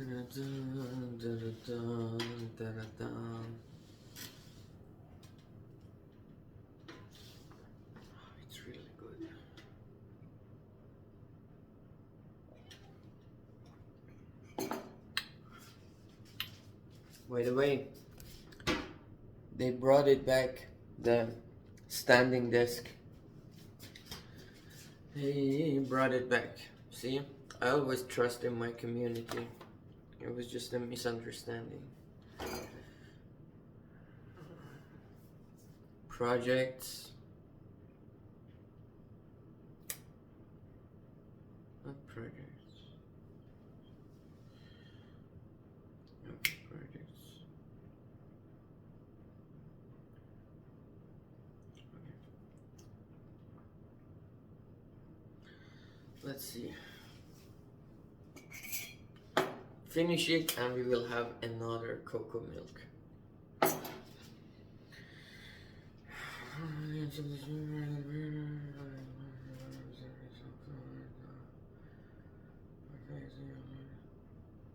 It's really good. By the way, they brought it back, the standing desk. He brought it back. See, I always trust in my community. It was just a misunderstanding. Projects. Not projects. Okay, projects. Okay. Let's see. Finish it and we will have another cocoa milk.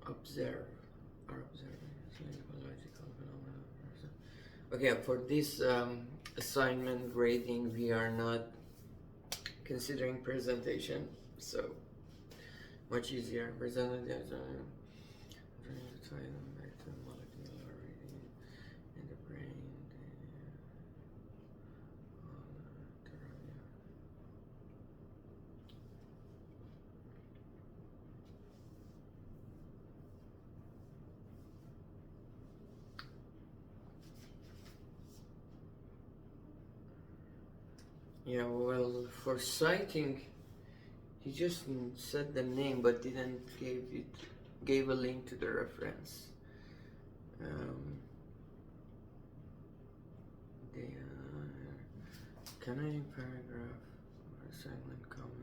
Observe. Okay, for this assignment grading, we are not considering presentation, so much easier. Presentation. Molecular reading in the brain. Yeah, well, for citing, he just said the name but didn't gave a link to the reference. Can I paragraph or assignment comments?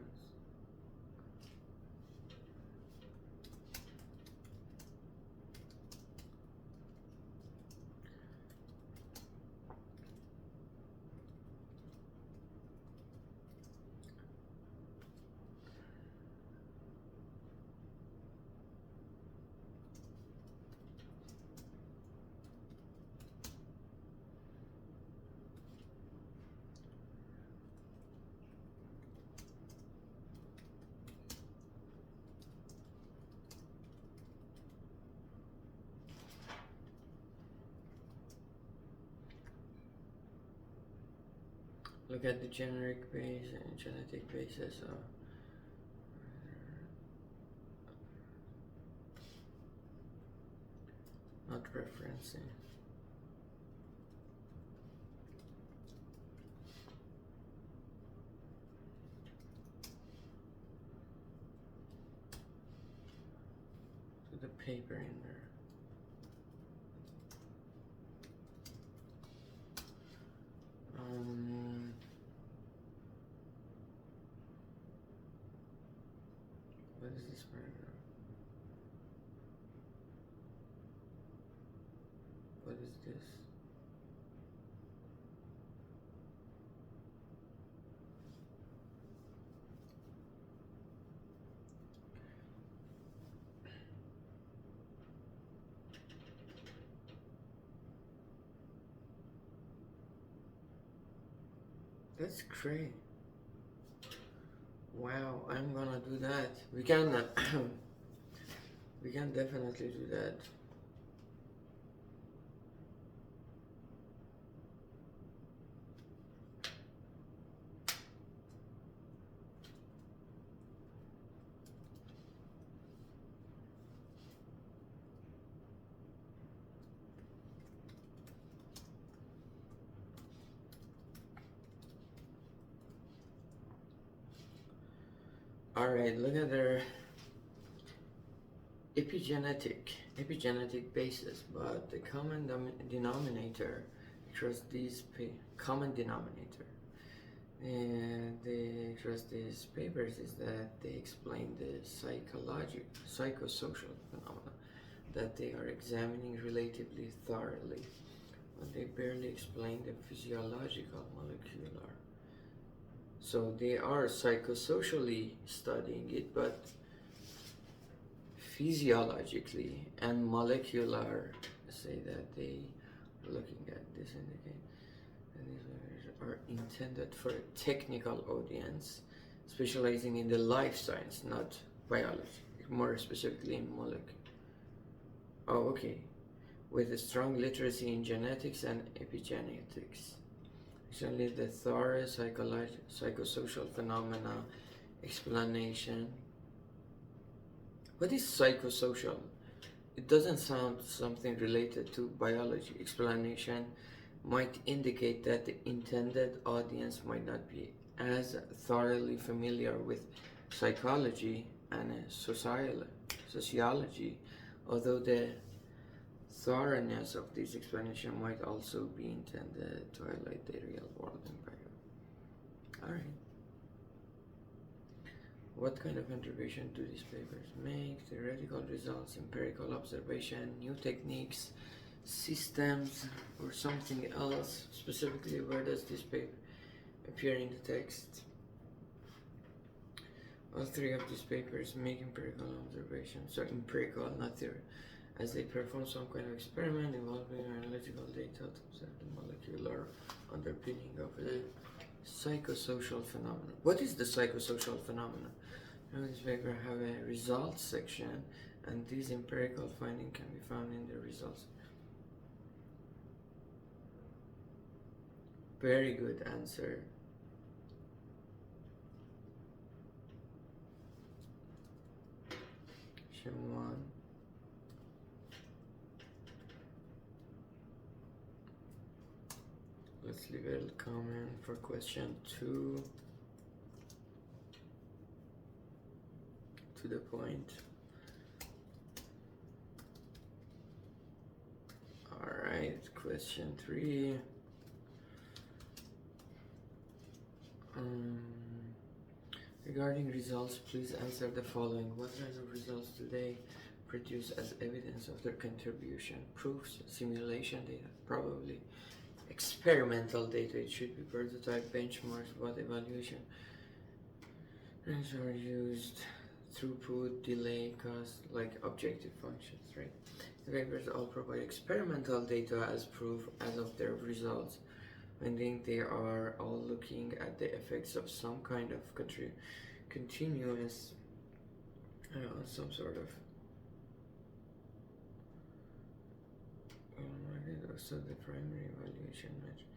Look at the generic base and genetic basis of not referencing. To the paper in there. What is this paragraph? What is this? That's great. Wow, I'm gonna do that. We can we can definitely do that. Alright, look at their epigenetic basis, but the common denominator across these common denominator and across these papers is that they explain the psychosocial phenomena that they are examining relatively thoroughly, but they barely explain the physiological molecular. So they are psychosocially studying it, but physiologically and molecular, say that they are looking at this indicate that these papers are intended for a technical audience specializing in the life science, not biology, more specifically in molecular. Oh, okay. With a strong literacy in genetics and epigenetics. Actually, the thorough psychosocial phenomena explanation. What is psychosocial? It doesn't sound something related to biology. Explanation might indicate that the intended audience might not be as thoroughly familiar with psychology and sociology, although the thoroughness of this explanation might also be intended to highlight the real world impact. Alright. What kind of contribution do these papers make? Theoretical results, empirical observation, new techniques, systems, or something else? Specifically, where does this paper appear in the text? All three of these papers make empirical observations, so empirical, not theory, as they perform some kind of experiment involving analytical data to observe the molecular underpinning of the psychosocial phenomenon. What is the psychosocial phenomenon? Now, this paper have a results section, and these empirical findings can be found in the results. Very good answer. Question 1. Let's leave a comment for question 2. To the point. Alright, question 3. Regarding results, please answer the following. What kind of results do they produce as evidence of their contribution? Proofs, simulation data, probably. Experimental data, it should be prototype, benchmarks, what evaluation are used, throughput, delay, cost, like objective functions, right? The papers all provide experimental data as proof as of their results. I think they are all looking at the effects of some kind of continuous, some sort of so the primary evaluation measure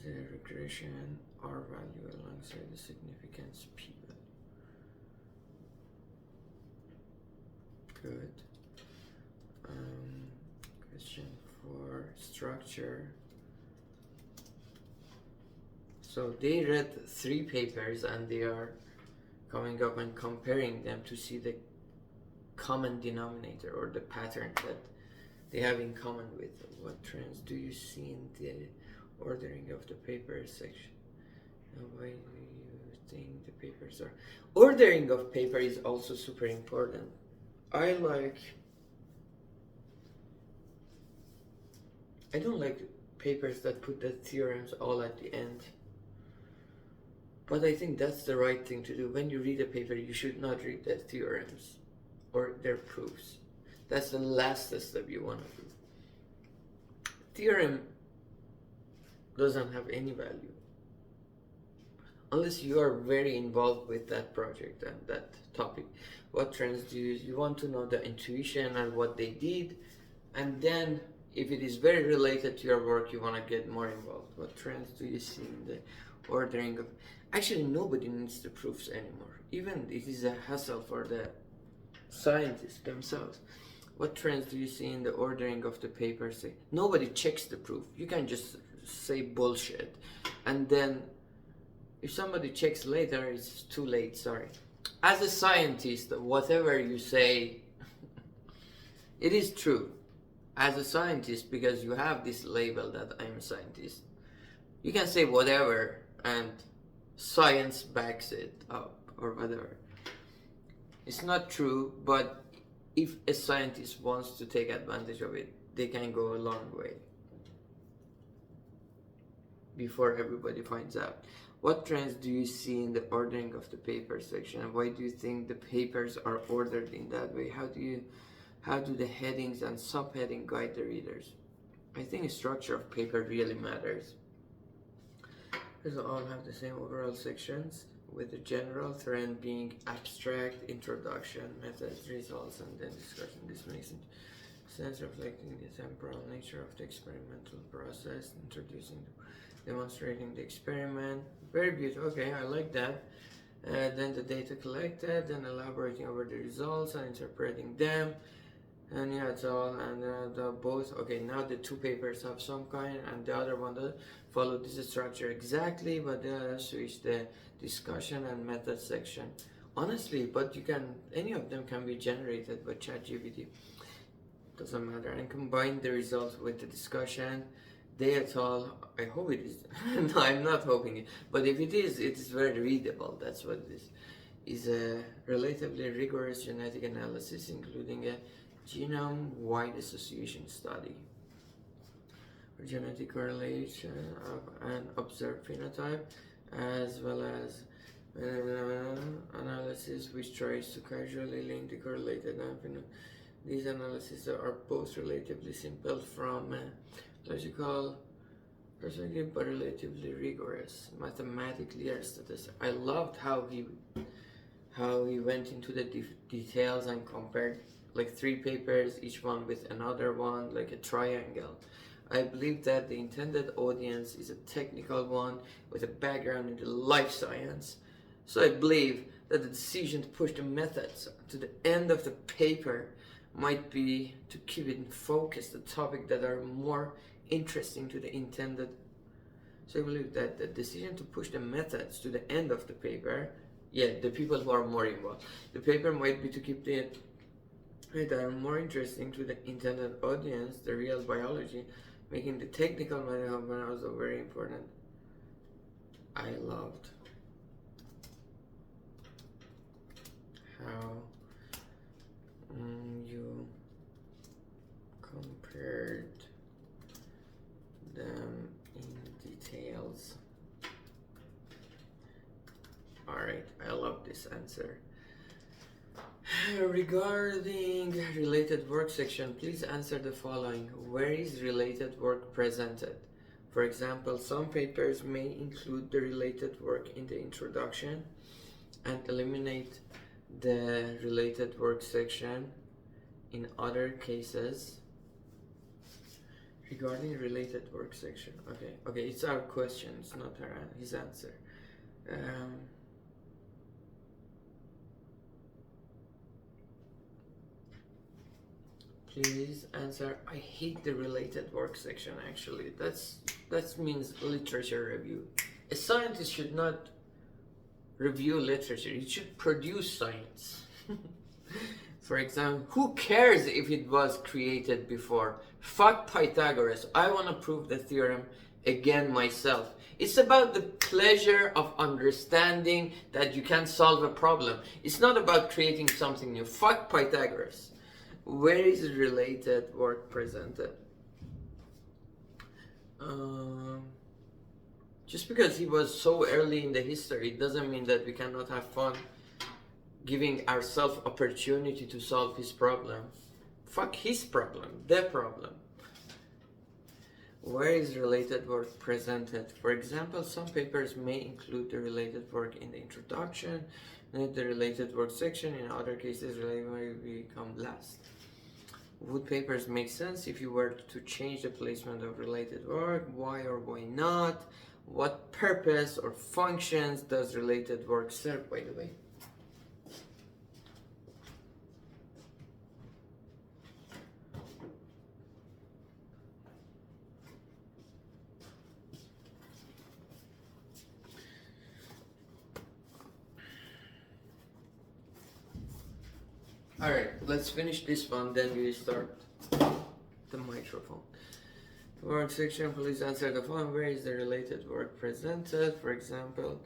the regression R value alongside the significance P value. Good. Question 4, structure. So they read 3 papers and they are coming up and comparing them to see the common denominator or the pattern that they have in common with. What trends do you see in the ordering of the papers section? Why do you think the papers are... Ordering of paper is also super important. I don't like papers that put the theorems all at the end. But I think that's the right thing to do. When you read a paper, you should not read the theorems or their proofs. That's the last step you want to do. Theorem doesn't have any value unless you are very involved with that project and that topic. What trends do you use? You want to know the intuition and what they did, and then if it is very related to your work, you want to get more involved. What trends do you see in the ordering of... Actually, nobody needs the proofs anymore. Even it is a hassle for the scientists themselves. What trends do you see in the ordering of the papers? Nobody checks the proof. You can just say bullshit. And then if somebody checks later, it's too late, sorry. As a scientist, whatever you say, it is true. As a scientist, because you have this label that I'm a scientist, you can say whatever and science backs it up or whatever. It's not true, but if a scientist wants to take advantage of it, they can go a long way before everybody finds out. What trends do you see in the ordering of the paper section? And why do you think the papers are ordered in that way? How do the headings and subheading guide the readers? I think the structure of paper really matters. These all have the same overall sections, with the general trend being abstract, introduction, methods, results, and then discussion. This makes sense, reflecting the temporal nature of the experimental process, demonstrating the experiment. Very beautiful. Okay, I like that. Then the data collected, then elaborating over the results and interpreting them. And yeah, it's all, and the both, okay, now the two papers have some kind, and the other one does follow this structure exactly, but they switch the discussion and method section. Honestly, but any of them can be generated by ChatGPT. Doesn't matter. And combine the results with the discussion. They at all, I hope it is. No, I'm not hoping it, but if it is very readable. That's what it is. Is a relatively rigorous genetic analysis, including a genome-wide association study for genetic correlation of an observed phenotype, as well as analysis which tries to causally link the correlated phenotype. These analyses are both relatively simple from a logical perspective, but relatively rigorous mathematically or statistical. I loved how he went into the details and compared like 3 papers, each one with another one, like a triangle. I believe that the intended audience is a technical one with a background in the life science. So I believe that the decision to push the methods to the end of the paper might be to keep it in focus, the topic that are more interesting to the intended. So I believe that the decision to push the methods to the end of the paper, the people who are more involved, the paper might be to keep the that are more interesting to the intended audience, the real biology, making the technical matter also very important. I loved how you compared them in details. Alright, I love this answer. Regarding related work section, please answer the following. Where is related work presented? For example, some papers may include the related work in the introduction and eliminate the related work section. In other cases, regarding related work section, okay, it's our question, it's not his answer. Please answer. I hate the related work section actually. That means literature review. A scientist should not review literature, it should produce science. For example, who cares if it was created before? Fuck Pythagoras. I want to prove the theorem again myself. It's about the pleasure of understanding that you can solve a problem. It's not about creating something new. Fuck Pythagoras. Where is related work presented? Just because he was so early in the history doesn't mean that we cannot have fun giving ourselves opportunity to solve his problem. Fuck his problem, their problem. Where is related work presented? For example, some papers may include the related work in the introduction, and the related work section. In other cases, related work will become last. Would papers make sense if you were to change the placement of related work? Why or why not? What purpose or functions does related work serve, by the way? Alright, let's finish this one, then we start the microphone. Work section, please answer the following. Where is the related work presented? For example,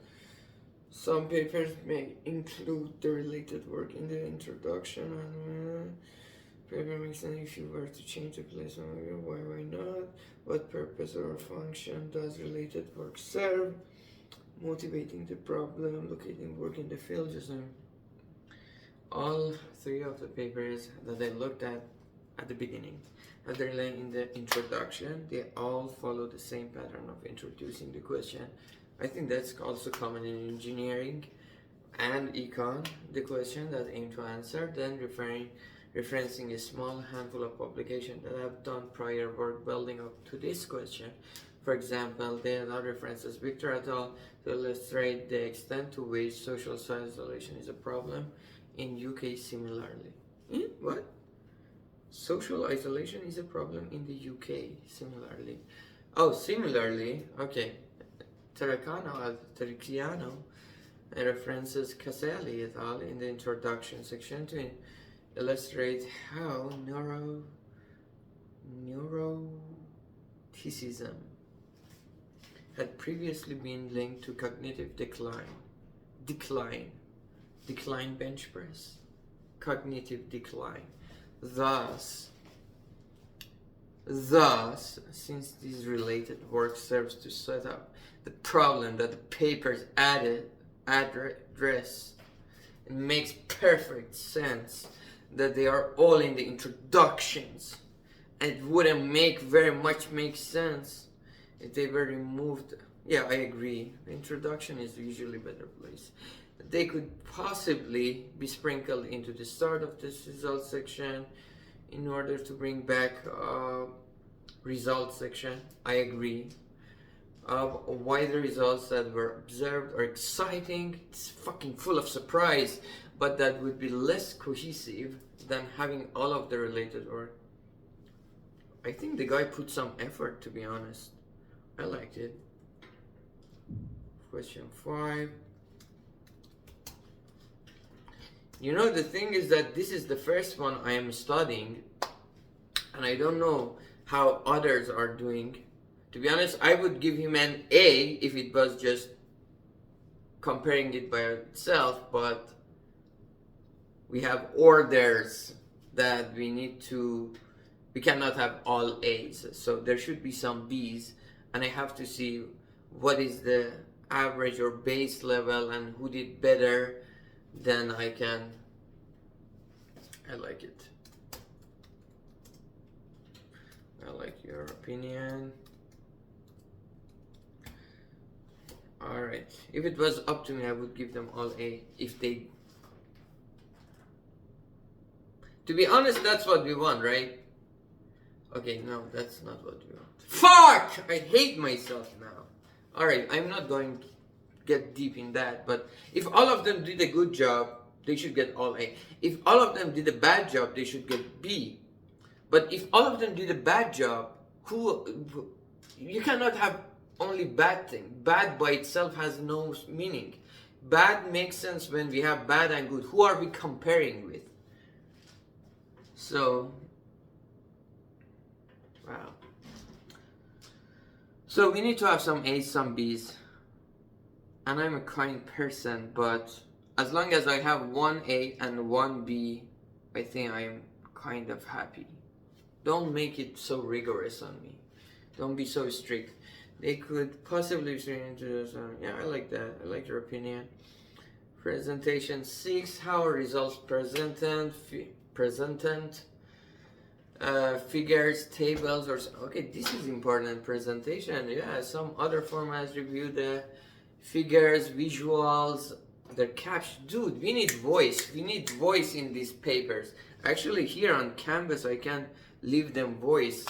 some papers may include the related work in the introduction. Paper makes sense if you were to change the placement. Why not? What purpose or function does related work serve? motivating the problem, locating work in the field. Just all three of the papers that I looked at the beginning, as they're in the introduction, they all follow the same pattern of introducing the question. I think that's also common in engineering and econ, the question that aim to answer, then referencing a small handful of publications that have done prior work building up to this question. For example, there are references Victor et al. To illustrate the extent to which social isolation is a problem in UK similarly. What? Social isolation is a problem in the UK similarly. Oh, similarly, okay. Terracciano references Caselli et al. In the introduction section to illustrate how neuroticism had previously been linked to cognitive decline bench press, cognitive decline. Thus, since this related work serves to set up the problem that the papers address, it makes perfect sense that they are all in the introductions. And it wouldn't make sense if they were removed. Yeah, I agree. The introduction is usually a better place. They could possibly be sprinkled into the start of this results section in order to bring back results section. I agree. Why the results that were observed are exciting, it's fucking full of surprise, but that would be less cohesive than having all of the related work. I think the guy put some effort, to be honest. I liked it. Question 5. You know, the thing is that this is the first one I am studying, and I don't know how others are doing. To be honest, I would give him an A if it was just comparing it by itself, but we have orders that we cannot have all A's, so there should be some B's, and I have to see what is the average or base level and who did better. Then I like it. I like your opinion. Alright, if it was up to me, I would give them all A. To be honest, that's what we want, right? Okay, no, that's not what we want. Fuck! I hate myself now. Alright, I'm not going to get deep in that, but if all of them did a good job, they should get all A. If all of them did a bad job, they should get B. But if all of them did a bad job, you cannot have only bad thing. Bad by itself has no meaning. Bad makes sense when we have bad and good. Who are we comparing with? So, wow. So we need to have some A's, some B's. And I'm a kind person, but as long as I have one A and one B, I think I am kind of happy. Don't make it so rigorous on me. Don't be so strict. They could possibly introduce. Yeah, I like that. I like your opinion. Presentation 6. How are results presented? Figures, tables, or okay. This is important. Presentation. Yeah. Some other formats review the figures, visuals, their caption. Dude, we need voice. We need voice in these papers. Actually, here on Canvas, I can leave them voice.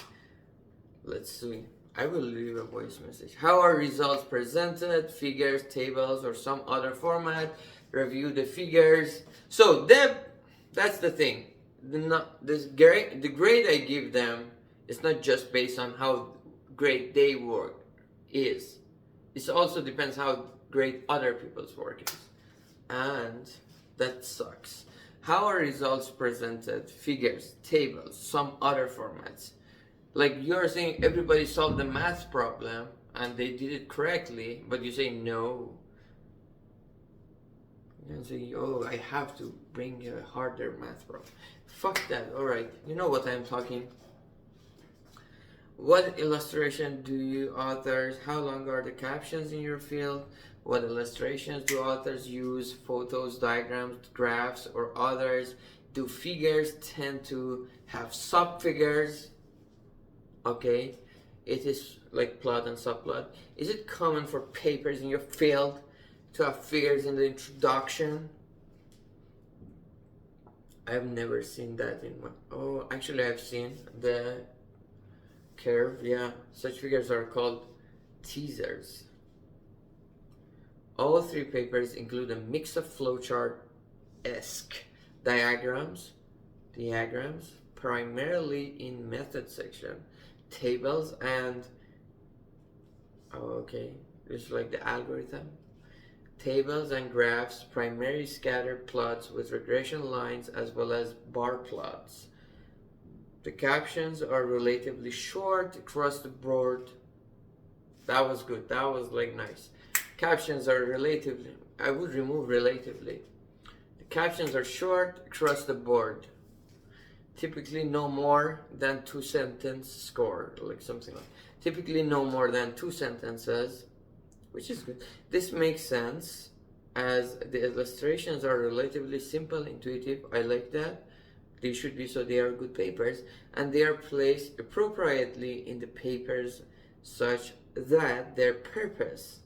Let's see. I will leave a voice message. How are results presented? Figures, tables, or some other format. Review the figures. So that's the thing. The grade I give them is not just based on how great they work is. It also depends how great other people's work is. And that sucks. How are results presented? Figures, tables, some other formats. Like you're saying everybody solved the math problem and they did it correctly, but you say no. You can say, oh, I have to bring a harder math problem. Fuck that. Alright, you know what I'm talking. What illustration do you authors? How long are the captions in your field? What illustrations do authors use? Photos, diagrams, graphs, or others? Do figures tend to have sub-figures? Okay, it is like plot and subplot. Is it common for papers in your field to have figures in the introduction? I've never seen that in one. Oh, actually, I've seen the curve. Yeah, such figures are called teasers. All three papers include a mix of flowchart-esque diagrams, primarily in method section, tables, and it's like the algorithm. Tables and graphs, primarily scattered plots with regression lines as well as bar plots. The captions are relatively short across the board. That was good. That was like nice. Captions are relatively, I would remove relatively. The captions are short across the board. Typically no more than 2 sentence score, like something like. Typically no more than 2 sentences, which is good. This makes sense as the illustrations are relatively simple, intuitive. I like that. They should be, so they are good papers, and they are placed appropriately in the papers such that their purpose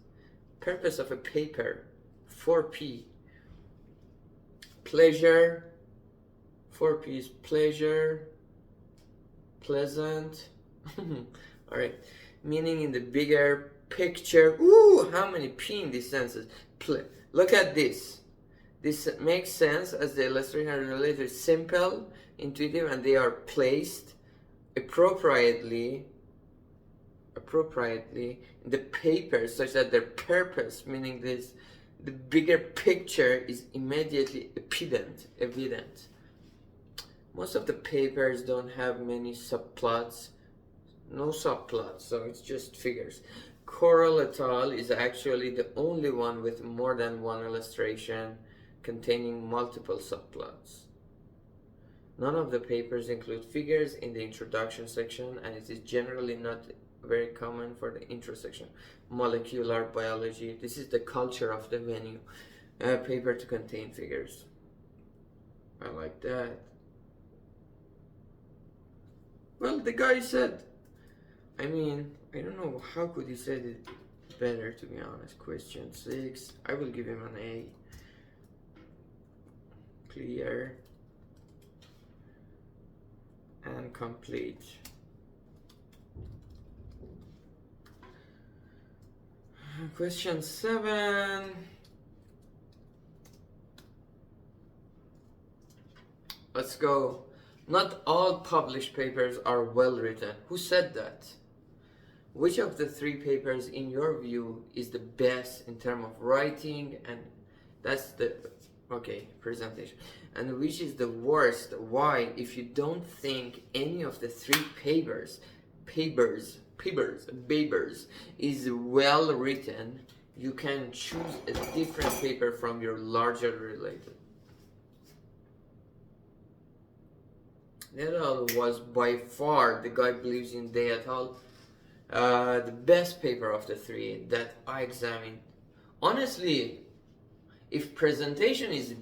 of a paper, 4P, pleasure, 4P is pleasure, pleasant, all right, meaning in the bigger picture. Ooh, how many P in these sentences? Look at this. This makes sense as the illustration are related simple, intuitive, and they are placed appropriately in the paper such that their purpose, meaning this, the bigger picture, is immediately evident. Most of the papers don't have many subplots, no subplots, so it's just figures. Corral et al. Is actually the only one with more than one illustration containing multiple subplots. None of the papers include figures in the introduction section, and it is generally not very common for the intro section. Molecular biology, this is the culture of the venue. Paper to contain figures. I like that. Well, the guy said, I mean, I don't know how could he said it better, to be honest. Question 6, I will give him an A. Clear and complete. Question 7. Let's go. Not all published papers are well written. Who said that? Which of the 3 papers in your view is the best in terms of writing? And that's the presentation. And which is the worst? Why? If you don't think any of the 3 papers is well written, you can choose a different paper from your larger related. Et al. Was by far, the guy believes in Day et al., the best paper of the 3 that I examined. Honestly, if presentation is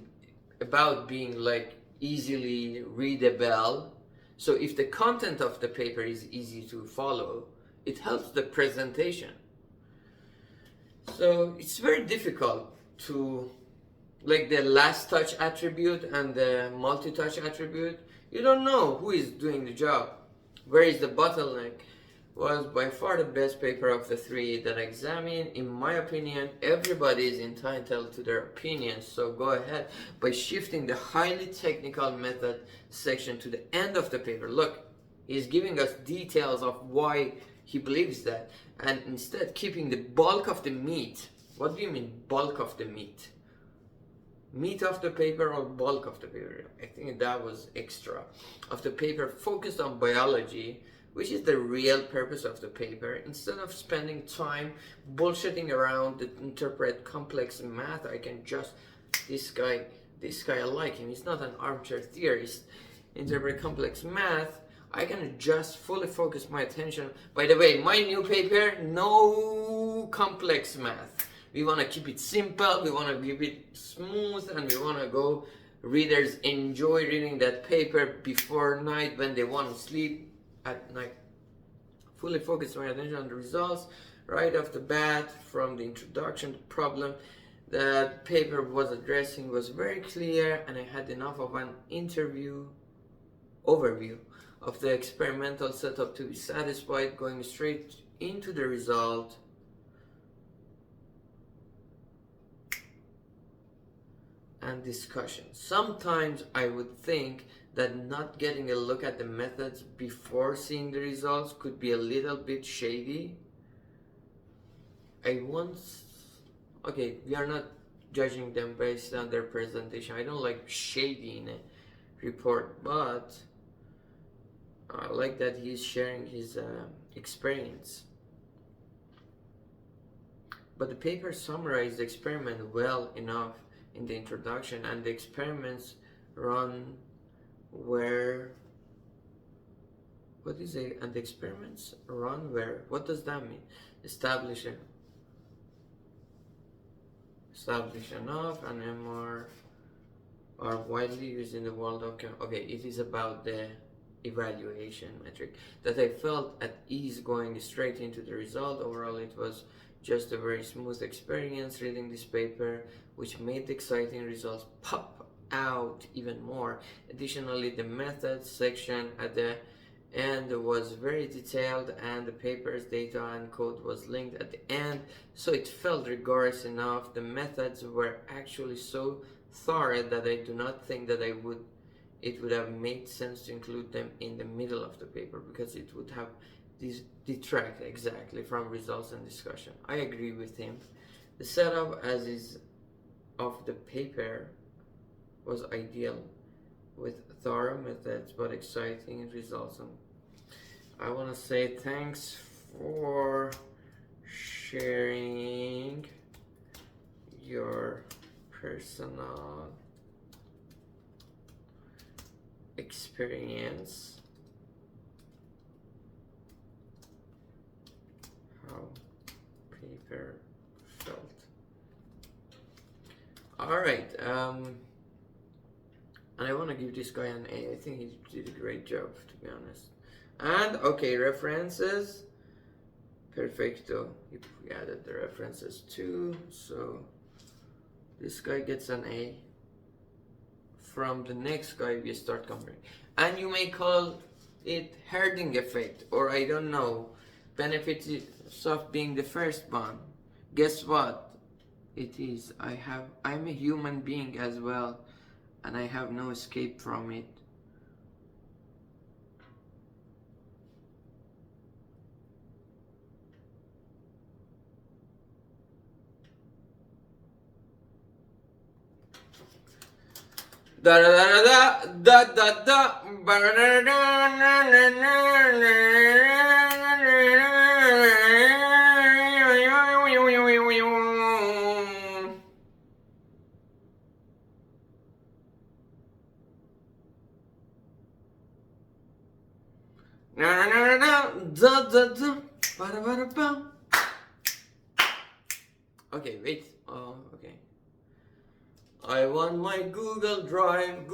about being like easily readable, so if the content of the paper is easy to follow, it helps the presentation. So it's very difficult to, like the last touch attribute and the multi-touch attribute, you don't know who is doing the job. Where is the bottleneck? Was by far the best paper of the 3 that I examined. In my opinion, everybody is entitled to their opinions, so go ahead by shifting the highly technical method section to the end of the paper. Look, he's giving us details of why he believes that, and instead keeping the bulk of the meat. What do you mean bulk of the meat? Meat of the paper or bulk of the paper? I think that was extra. Of the paper focused on biology, which is the real purpose of the paper. Instead of spending time bullshitting around to interpret complex math, I can just, this guy I like him, he's not an armchair theorist, interpret complex math, I can just fully focus my attention. By the way, my new paper, no complex math. We want to keep it simple, we want to keep it smooth, and we want to go readers enjoy reading that paper before night when they want to sleep at night. Fully focus my attention on the results right off the bat. From the introduction, the problem that paper was addressing was very clear, and I had enough of an overview of the experimental setup to be satisfied. Going straight into the result, and discussion. Sometimes I would think that not getting a look at the methods before seeing the results could be a little bit shady. Okay, we are not judging them based on their presentation. I don't like shady in a report, but I like that he's sharing his experience. But the paper summarized the experiment well enough in the introduction, and the experiments run where, what is it? And the experiments run where? What does that mean? Establish enough, and MR are widely used in the world of. Okay, it is about the evaluation metric that I felt at ease going straight into the result. Overall, it was just a very smooth experience reading this paper, which made the exciting results pop out even more. Additionally, the methods section at the end was very detailed, and the paper's data and code was linked at the end, so it felt rigorous enough. The methods were actually so thorough that I do not think that it would have made sense to include them in the middle of the paper, because it would have detract exactly from results and discussion. I agree with him. The setup as is of the paper was ideal, with thorough methods but exciting results. And I want to say thanks for sharing your personal experience, how paper felt. Alright, and I want to give this guy an A. I think he did a great job, to be honest. And okay, references, perfecto. We added the references too, so this guy gets an A. From the next guy we start comparing, and you may call it herding effect, or I don't know, benefits of being the first one. Guess what it is? I'm a human being as well, and I have no escape from it. Da da da da da da Okay, wait. Oh, okay. I want my Google Drive.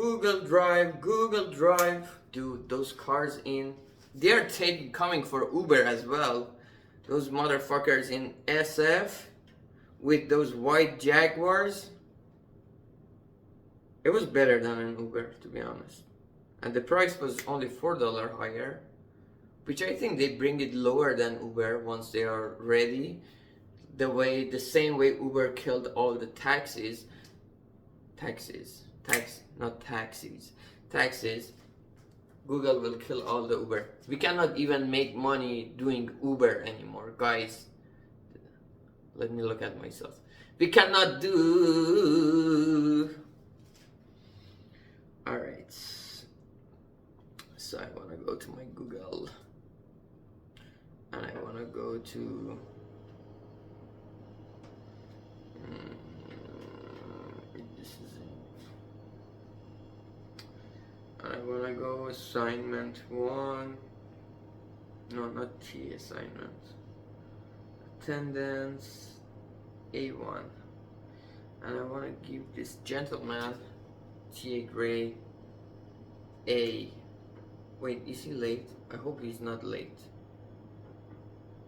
Dude, those cars they're coming for Uber as well. Those motherfuckers in SF with those white Jaguars. It was better than an Uber, to be honest. And the price was only $4 higher, which I think they bring it lower than Uber once they are ready. The same way Uber killed all the taxis, Google will kill all the Uber. We cannot even make money doing Uber anymore, guys. Let me look at myself. We cannot do. Alright. So I want to go to my Google. And I want to go to. This is it. I want to go assignment 1. No, not T assignment. Attendance. A1. And I want to give this gentleman, T.A. Gray, A. Wait, is he late? I hope he's not late.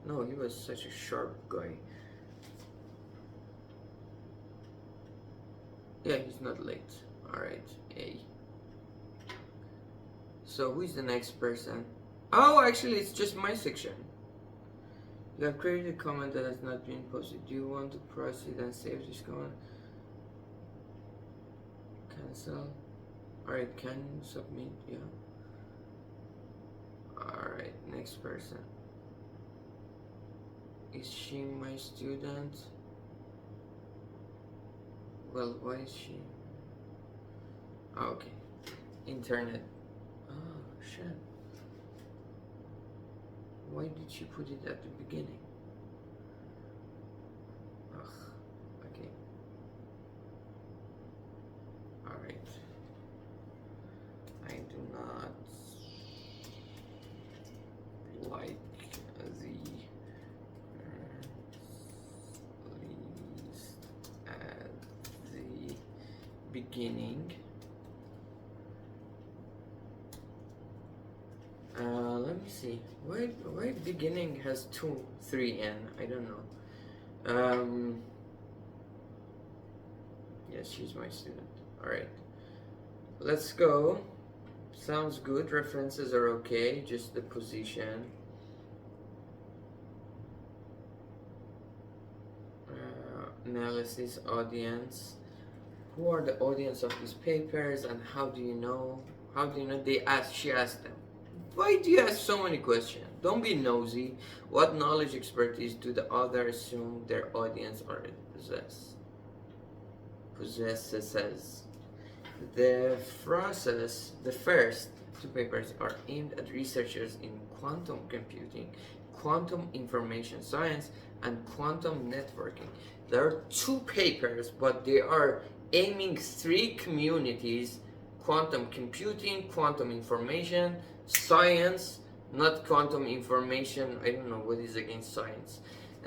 No, he was such a sharp guy. Yeah, he's not late. Alright, A. So who is the next person? Oh, actually it's just my section. You have created a comment that has not been posted. Do you want to proceed and save this comment? Cancel. Alright, can you submit? Yeah. Alright, next person. Is she my student? Well, why is she? Oh, okay. Internet. Oh, shit. Why did she put it at the beginning? Ugh. Okay. Alright. I do not like the least at the beginning. Let me see. Why beginning has 2, 3 N? I don't know. Yes, she's my student. Alright. Let's go. Sounds good. References are okay. Just the position. Analysis, audience. Who are the audience of these papers and how do you know? How do you know? She asked them. Why do you ask so many questions? Don't be nosy. What knowledge, expertise do the author assume their audience already possesses? The first 2 papers are aimed at researchers in quantum computing, quantum information science, and quantum networking. There are 2 papers, but they are aiming 3 communities: quantum computing, quantum information, science, not quantum information, I don't know what is against science,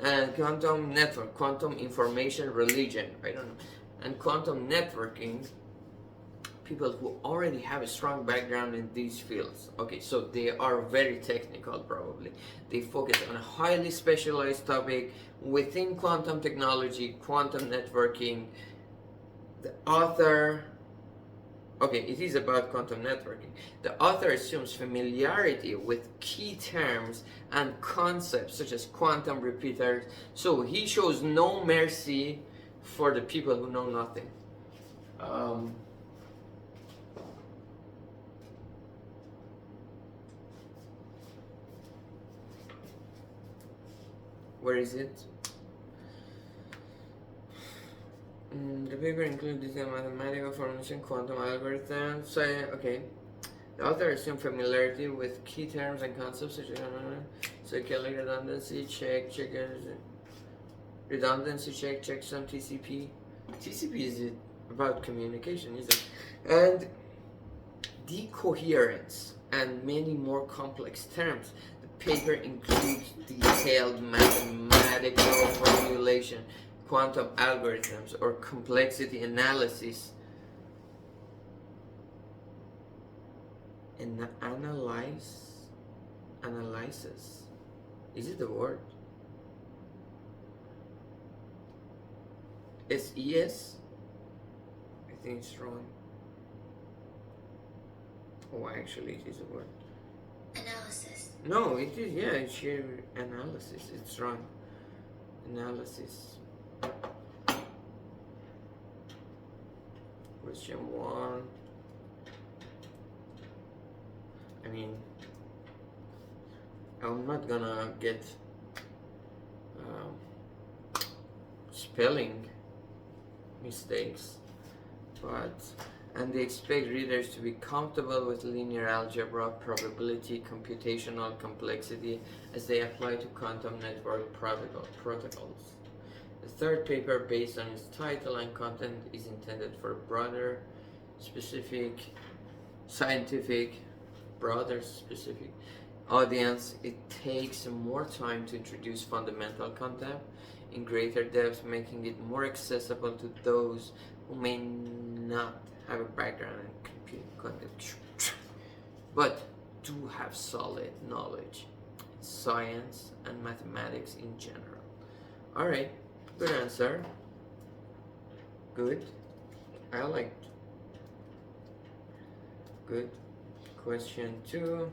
and quantum network, quantum information, religion, I don't know, and quantum networking, people who already have a strong background in these fields. Okay, so they are very technical probably. They focus on a highly specialized topic within quantum technology, quantum networking. The author, okay, it is about quantum networking. The author assumes familiarity with key terms and concepts such as quantum repeaters. So he shows no mercy for the people who know nothing. Where is it? The paper includes the mathematical formulation, quantum algorithms. So, okay. The author assumed familiarity with key terms and concepts such as circular redundancy check, redundancy check some TCP. TCP is about communication, isn't it? And decoherence and many more complex terms. The paper includes detailed mathematical formulation, quantum algorithms, or complexity analysis. And analysis. Is it the word? SES? I think it's wrong. Oh, actually, it is a word. Analysis. No, it is, yeah, it's here, analysis. It's wrong. Analysis. Question 1. I mean, I'm not gonna get spelling mistakes, and they expect readers to be comfortable with linear algebra, probability, computational complexity as they apply to quantum network protocols. The third paper, based on its title and content, is intended for broader specific audience. It takes more time to introduce fundamental concept, in greater depth, making it more accessible to those who may not have a background in computing content, but do have solid knowledge in science and mathematics in general. Alright, good answer. Good. I liked. Good. Question 2.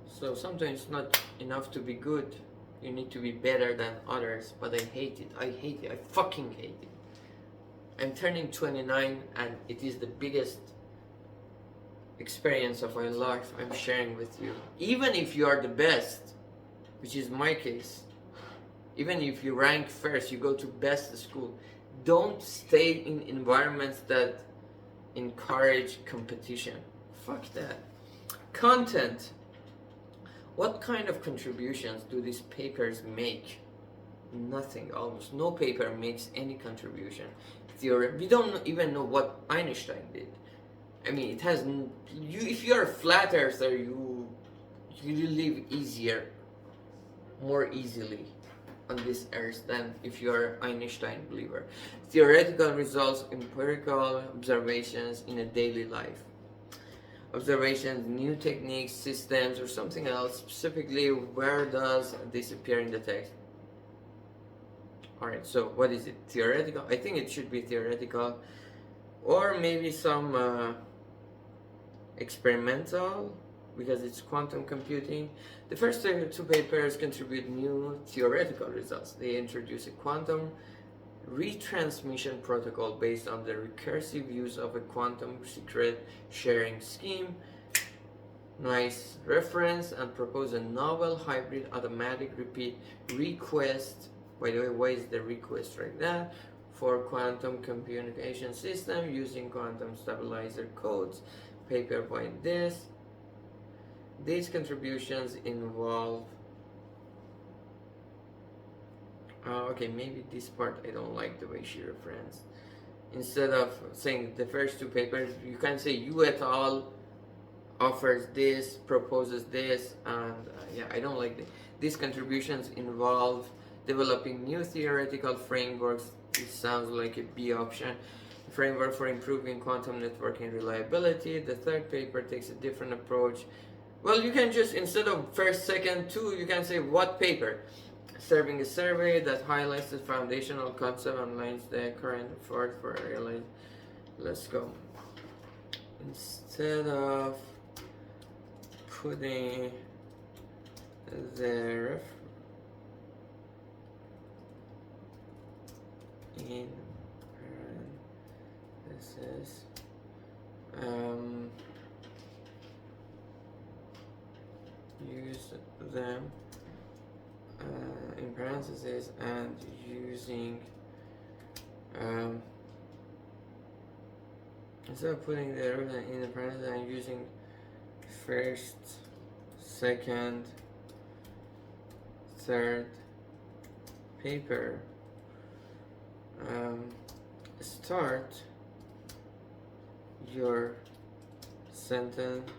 So sometimes it's not enough to be good. You need to be better than others. But I hate it. I hate it. I fucking hate it. I'm turning 29 and it is the biggest experience of my life I'm sharing with you. Even if you are the best, which is my case, even if you rank first, you go to best school, don't stay in environments that encourage competition. Fuck that. Content. What kind of contributions do these papers make? Nothing. Almost no paper makes any contribution. We don't even know what Einstein did. I mean, it has you. If you are a flat earther, you live easier, more easily on this earth than if you are an Einstein believer. Theoretical results, empirical observations in a daily life. Observations, new techniques, systems, or something else. Specifically, where does this appear in the text? Alright, so what is it? Theoretical? I think it should be theoretical. Or maybe some experimental, because it's quantum computing. The first two papers contribute new theoretical results. They introduce a quantum retransmission protocol based on the recursive use of a quantum secret sharing scheme. Nice reference. And propose a novel hybrid automatic repeat request. By the way, why is the request like that? For quantum communication system using quantum stabilizer codes. Paper by this. These contributions involve okay, maybe this part I don't like the way she referenced. Instead of saying the first two papers, you can say you et al. Offers this, proposes this, and yeah, I don't like it. These contributions involve developing new theoretical frameworks. This sounds like a B option. Framework for improving quantum networking reliability. The third paper takes a different approach. Well, you can just, instead of first, second, two, you can say what paper? Serving a survey that highlights the foundational concept and lines the current effort for realizing. Let's go. Instead of putting the in parentheses, use them in parentheses and using instead of putting the in the parentheses and using first, second, third paper, start your sentence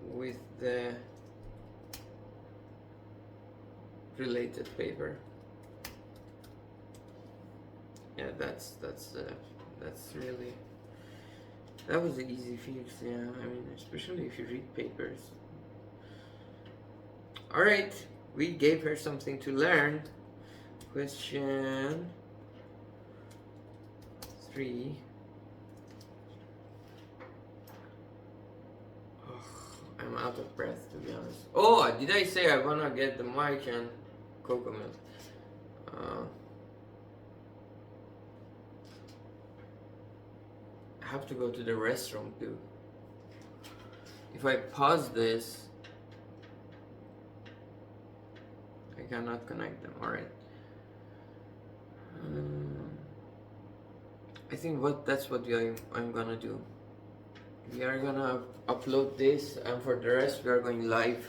with the related paper. Yeah, that's really, that was an easy fix. Yeah, I mean, especially if you read papers. All right, we gave her something to learn. Question 3. I'm out of breath, to be honest. Oh, did I say I wanna get the mic and cocoa milk? I have to go to the restroom too. If I pause this, I cannot connect them. Alright. I think that's what I'm gonna do. We are gonna upload this, and for the rest we are going live.